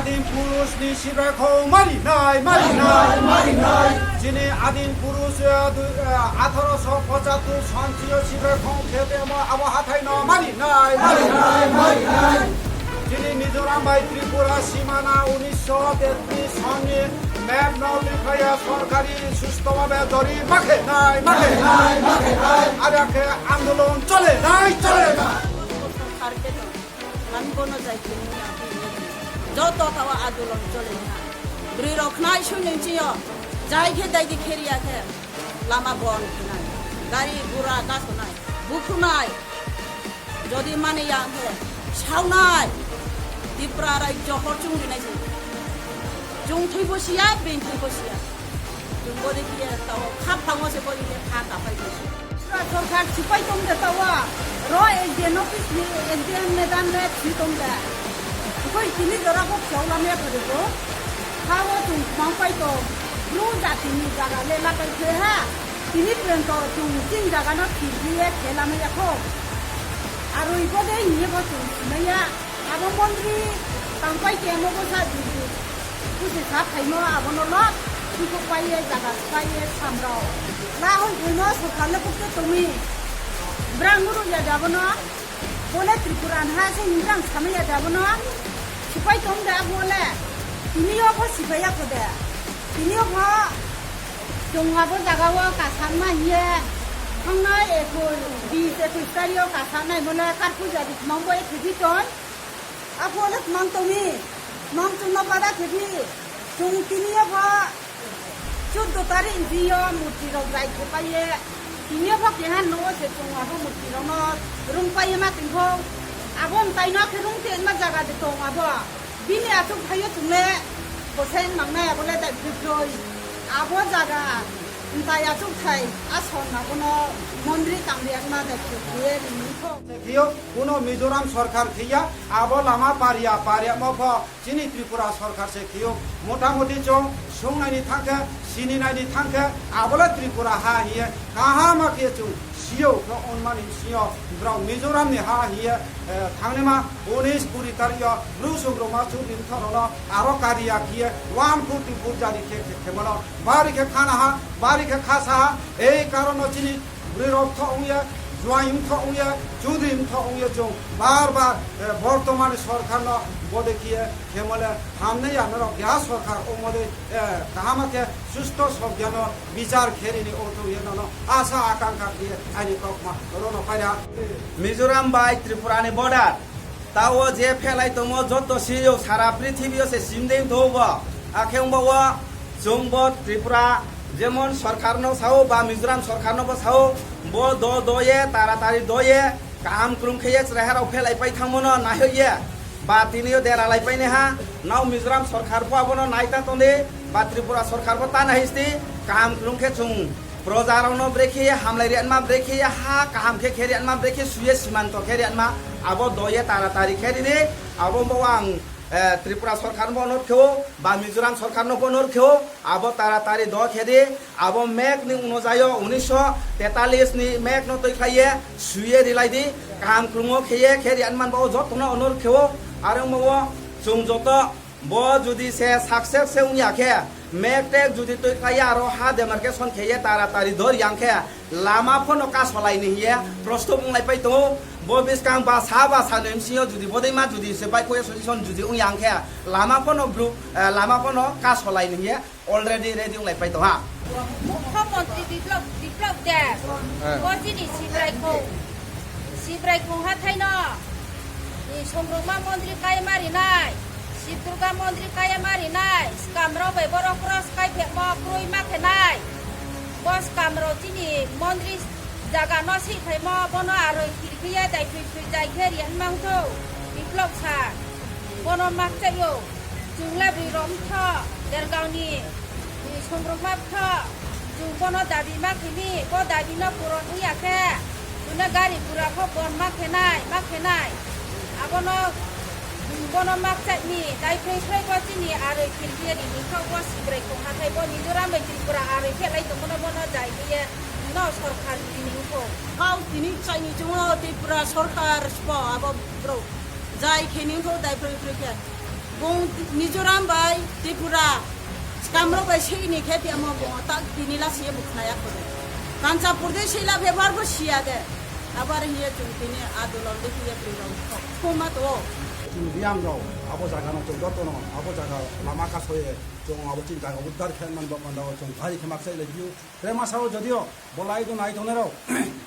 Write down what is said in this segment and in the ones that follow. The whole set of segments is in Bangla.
आदिम पुरुषनि सिब्राखौ मानिनाय मानिनाय दिनै आदिम पुरुष 1875 सनथिय सिब्राखौ फेदेम आबो हाथायनो मानिनाय दिनै मिजोराम बाय त्रिपुरा सीमाना 1933 सननि मैप नौलिखाया सरकारि सुस्थभावे जरि माखेनाय आरो आन्दोलन चले যত তাওয়া আন্দোলন চলে না ব্রি রখনাই শুনেছিও যাইকে দাইদি খেরিয়াকে লামা বন নাই গাড়ি ঘোড়া গাছনাই বুকুনাই যদি মানে ইয়াকে সাউনাই ত্রিপুরা রাজ্য হরচুং দিনাইছে জং থই বসিয়া বেন থই বসিয়া জং বলে কি তাও খাপ ফাঙছে বলি খা কাপাই গেছে সরকার সিপাই তম দেতাওয়া র এজেন অফিস এজেন মেদান রে থিতম দে कोई तिनी जरा को चौला में करे को खाओ तुम मांपाई तो ब्लू जाती नी जगह ले ला कर थे है तिनी ट्रेन तो तुम जिन जगह ना फिर खेला में रखो आरो इको दे ये को तुम नया अब मंत्री मांपाई के मो को सा दी कुछ सा खाइनो अब नो लो तुको पाइए जगह पाइए सामरो ना हो इनो सरकार ले पुके तुमी ब्रांगुरु या जाबनो बोले त्रिपुरा ना से इंद्रांग समय या जाबनो सिपाई तुम दे बोले तिनियो को सिपाया को दे तिनियो को जोंगाबो जागावो कासामा हिये थांना एको बि से फिस्टारियो कासाना बोले कारपु जादि मंबो ए थिबिटन आफोले मंग तोमी मंग तुनो पादा थिबि जों तिनियो को 14 तारिख दियो मूर्ति रो जाय के पाये तिनियो को केहान नो से जोंगाबो मूर्ति रो न रुम पाये मा तिंखौ abon taina khirung ten ma jaga de tong abo bini atuk phayo tumle bosen mangne abole dai phoi abo jaga tai atuk thai ason na kono মন্দির কামরিয়া না দেখে দিয়ে নিখো দেখিও কোন মিজোরাম সরকার থিয়া আবো লামা পারিয়া মফ চিনি ত্রিপুরা সরকার সে কিও মোটামুটি চং সংনাইনি থাঙ্কে সিনিনাইনি থাঙ্কে আবলা ত্রিপুরা হা হিয়ে কাহা মাকে চং সিও নো অনমানি সিও ব্রাউ মিজোরাম নি হা হিয়ে থাংনেমা 19 তারিখ রুসুগ্রমা চুদিন থরন আরো কারিয়া কিয়ে 1 কোটি পূজারি খেমন বারিকে খানা হা বারিকে খাসা এই কারণ চিনি ব্রিরক থংয়া জোয়াইম থংয়া চুদিম থংয়া জং বারবার বর্তমান সরকার ন বদেকিয়ে খেমলে হামনে জানো গ্যা সরকার ও মদে কাহামাকে সুস্থ সজ্ঞান বিচার খেরিনি ও তো ইয়েন আশা আকাঙ্ক্ষা দিয়ে আইনি ককমা রন পাইরা মিজোরাম বাই ত্রিপুরানি বর্ডার তাও যে ফেলাই তম যত সিও সারা পৃথিবীও সে সিমদেম ধোব আখেংবাও জংব ত্রিপুরা যেমন সরকার ন সাও বা মিজোরাম সরকার ন সাও ব দয়ে তাড়াতাড়ি দয়ে কাম ক্রুম খেয়ে চেহারাও ফেলাই পাই থামন নাহইয়ে বা তিনিও দেরালাই পাইনে হা নাও মিজোরাম সরকার পাবন নাইতা তনে বা ত্রিপুরা সরকার তা নাহিস্তি কাম ক্রুম খে চুং প্রজারন ব্রেখে হামলাইরিয়ান মা ব্রেখে হা কাম খে খেরিয়ান মা ব্রেখে সুয়ে সীমান্ত খেরিয়ান মা আবো দয়ে তাড়াতাড়ি খেরিনে আবো বাং ত্রিপুরা সরকার অনুরোধ খেও বা মিজোরাম সরকার অনুরোধ খেও আবো তাড়াতাড়ি দ খেদে আবো মেঘ নি অনুযায়ী 1943 নি মেঘ ন তৈ খাইয়ে সুয়ে রিলাই দি কাম ক্রুমো খেয়ে খেরিয়ান মান বাও যতন অনুরোধ খেও আরো মো জং যত ব যদি সে সাকসেস সে উনিয়াখে মেঘটেক যদি তৈ খাইয়ে আরো হা দেমার্কেশন খেয়ে তাড়াতাড়ি ধর ইয়াংখে লামা ফোন কা সলাই নিয়ে প্রশ্ন বুংলাই পাই তো ববিস কাং বা সা নেমসিও যদি বদেমা যদি সে বাই কোয়ে সলিউশন যদি উয়াংখে লামা ফোন ব্লু লামা ফোন কা সলাই নিয়ে অলরেডি রেডি উংলাই পাই তো হা মুখ্যমন্ত্রী বিপ্লব দেব গজিনি সিব্রাইকো হাথাইন এই সংগ্রামা মন্ত্রী কায় মারিনাই শিব দুর্গা মন্ত্রী কায় মারিনাই কামরাও বেবর ক্রস কায় ফেম ক্রুই মাখেনাই বস কামরাও চিনি মন্ত্রী জাগা ন সিখাইম বন আরো খিরখিয়া দাই ফির যাই খেরিয়ান মাংথো বিপ্লব सा বন মাখচাইও जुंला बिरम थ देरगावनि संग्रमा थ जुं बन दाबि माखिनि ब दाबि न पुरन उयाखे जुना गारि गुराखौ बन माखेनाय आबन बन माखचाइनि दाइ फै बसिनि आरो खिरगियानि निखौ ब सिब्राइखौ हाथाय ब मिजोराम त्रिपुरा आरो फेलाय दमन बन जायबिये न सरकार दिनिखौ हाउ दिनि चाइनि जुङो त्रिपुरा सरकार स्प आबो ब्रो जाय खेनिखौ दाइ फै bong Mizoram bai Tripura kamro bai sei ni kheti amo bong ta tinila sie bukhnaya khode kancha pradesh ila bebar bo sia de abar hiye chungtini adolon dekhiye prirong khoma to 지금 리양로 아버자가는 좀 줬더노 아버자가 라마카소에 좀 아버지 자가 우다르 캔만 먹는다고 좀 다리 개막사이를 비우 그래마 사오 저디요 몰라이도 나이 돈으로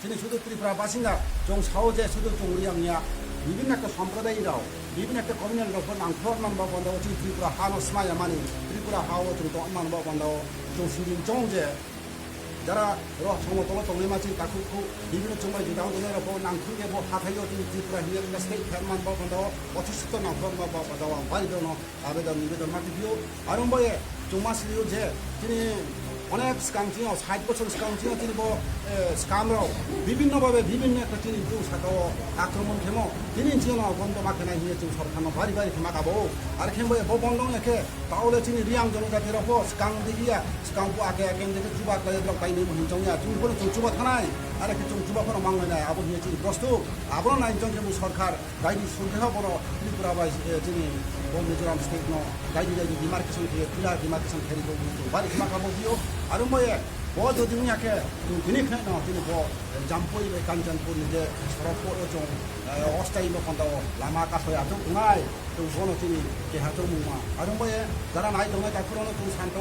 지금 수도 트리프라 바신가 좀 사오제 수도 좀 우리 양이야 미빈학교 সম্প্রদায়이라고 미빈학교 거민을 놓고 낭포만 먹는다고 지금 트리프라 하노 스마야마니 트리프라 하오 좀 돈만 먹는다고 좀 수린 정제 যারা সময় তোমার তোমার মাঝে তাকে বিভিন্ন সময় যদি আমাদের নাংখুকে হাতাই ত্রিপুরা হিয়ে স্টেট ফেরমান বাবন্দ অথিষ্ঠ নাফর বাবা বাড়িদন আবেদন নিবেদন মাটি দিও আরম্ভে জমাসলিও যে তিনি অনেক স্কাম ছিল 60 বছর স্কাম ছিল তিনি স্কামরাও বিভিন্নভাবে বিভিন্ন একটা তিনি সাকাও আক্রমণ খেমো তিনি ছিল বন্ধ মাখে নাই হিয়ে সরকার বাড়ি বাড়ি মাখাবো আর খেমো বন্ধ লেখে তাহলে তিনি রিয়াং জনজাতির স্কাম দিকিয়া স্কামকে আগে আগে দেখে চুবা লাগে বাইনি মহিজংয়া চুবনে চুবা থানায় আর কি চুবাফোর মাংনাই নাই আবো হিয়ে প্রস্তুত আবো নাই জন সরকার গাইডি সুদেহ বড় ত্রিপুরা বাই তিনি মিজোরাম স্টেট নো গাইডি গাইডি ডিমার্কেশন দিয়ে পুরা ডিমার্কেশন খেলি বাড়ি মাখাবো দিও আর ময়ে যদি ইয়াকে দিনে খাই না তিনি জাম্পই কাঞ্চনপুর নিজে সড়ক 좀 অস্থায়ী মখন্দাও লামা কাছয় আজও নাই 또 বনো তিনি কেহাতো মুমা আর ময়ে যারা নাই দङ তাকুরনো 또 산동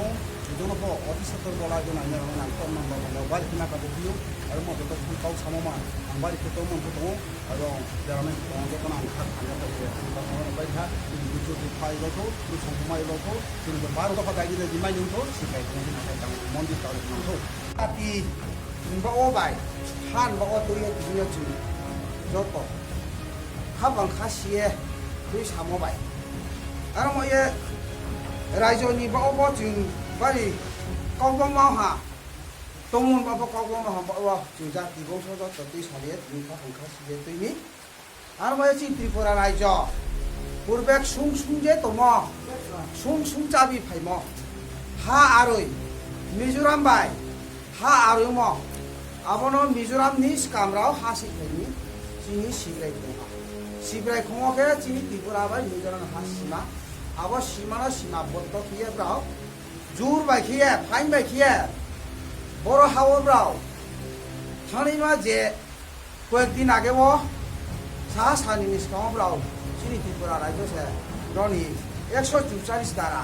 저노 어디서도 돌아가고 나냐 난 뻔만 봐 바리 마카보 비오 আর মতো তো কাউ সামমা বাড়ি তো মন তো আর যারা আমি যখন আমি খানা পাইছে তখন বাইঠা কিছু ফাই গতো কিছু সময় গতো তিনি 12 দফা গাইলে দিমাই নিতো শিখাই মন্দির তাও নিতো আতি নিবা ও বাই হান বা ও তুই তুই চু যত খাবাং খাসিয়ে তুই সামো বাই আর ময়ে রাইজনি বা ও বচিং বাড়ি কওবা মাহা তমন বাবা কওবা মাহা বাবা চুজা দিবং সজ ততি সালিয়ে তুই খাবাং খাসিয়ে তুইনি আর ময়ে চি ত্রিপুরা রাইজ পূর্বেক সুং সুং যে তম সুং সুং চাবি ফাইম হা আরই মিজোরাম বাই হা আরই ম আবনো মিজোরাম নি স্কামরাও হা সিখাইনি চিনি সিগ্রাই খোঙা সিগ্রাই খোঙকে চিনি ত্রিপুরা বাই মিজোরাম হা সীমা আবো সীমানা সীমাবদ্ধ খিয়ে ব্রাও জুর বাই খিয়ে ফাইন বাই খিয়ে বড় হাও ব্রাও থানি মা যে কয়েকদিন আগে ও সাহা সানি স্কাম ব্রাও চিনি ত্রিপুরা রাজ্য সে রনি 144 ধারা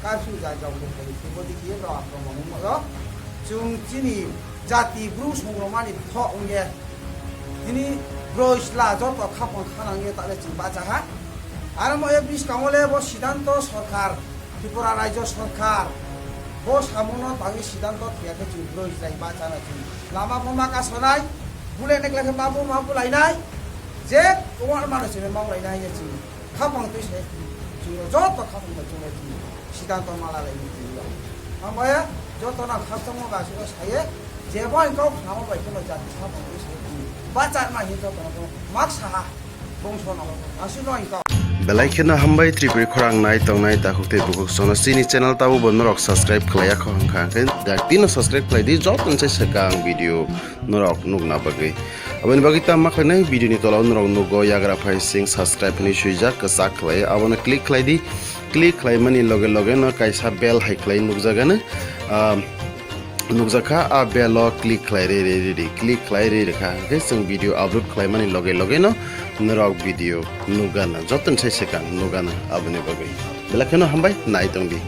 কারফিউ জায়গাও ত্রিপুরা খিয়ে ব্রাও আক্রমণ মতো जों दिनै जाति ब्रु संग्रामानि थंगे दिनै ब्रइसला जत खापन खानांगे ताले जों बाजाहा आरो मये बिस कामले ब सिद्धांत सरकार त्रिपुरा राज्य सरकार ब सामनो बाङि सिद्धांत थियाके जों ब्रइसलाय बाजाना जों लामा बमा कासनाय बुले नेकलाके माबो माबो लायनाय जे गोबां मानसिनो मावलायनाय जों खापन तैसे जों जत खापन जों सिद्धांत मालालाय ओमफ्राय যতনা খাস্তমো গাছিলো সায়ে যেবন গাও খামো বাইতো জাতি সাবো বাজার মাহি যতনা মাক সাহা বংশনো আসিনো ইকা बेलायखेनो हामबाय त्रिपुरा खरां नाय तंनाय ताखुते बुकुक सोना सिनि चैनल ताबो बनरक सब्सक्राइब खलाया खंखा के दाक्तिनो सब्सक्राइब खलायदि जतन से सकां भिडियो नरक नुगना बगै अबनि बगै ता माखनै भिडियोनि तलाव नरक नुगो याग्रा फाइ सिं सब्सक्राइब नि सुइजा कसा खलाय अबनो क्लिक खलायदि क्लिक खलायमानि लगे लगे न कायसा बेल हाइ खलाय नुगजागानो नुगजाखा आ बेलो क्लिक खलाय रे क्लिक खलाय रे रेखा के जों भिडियो अपलोड खलायमानि लगे लगे न नरक भिडियो नुगाना जतन से सकां नुगाना अबनि बगै बेलाखेनो हामबाय नाय तंदि।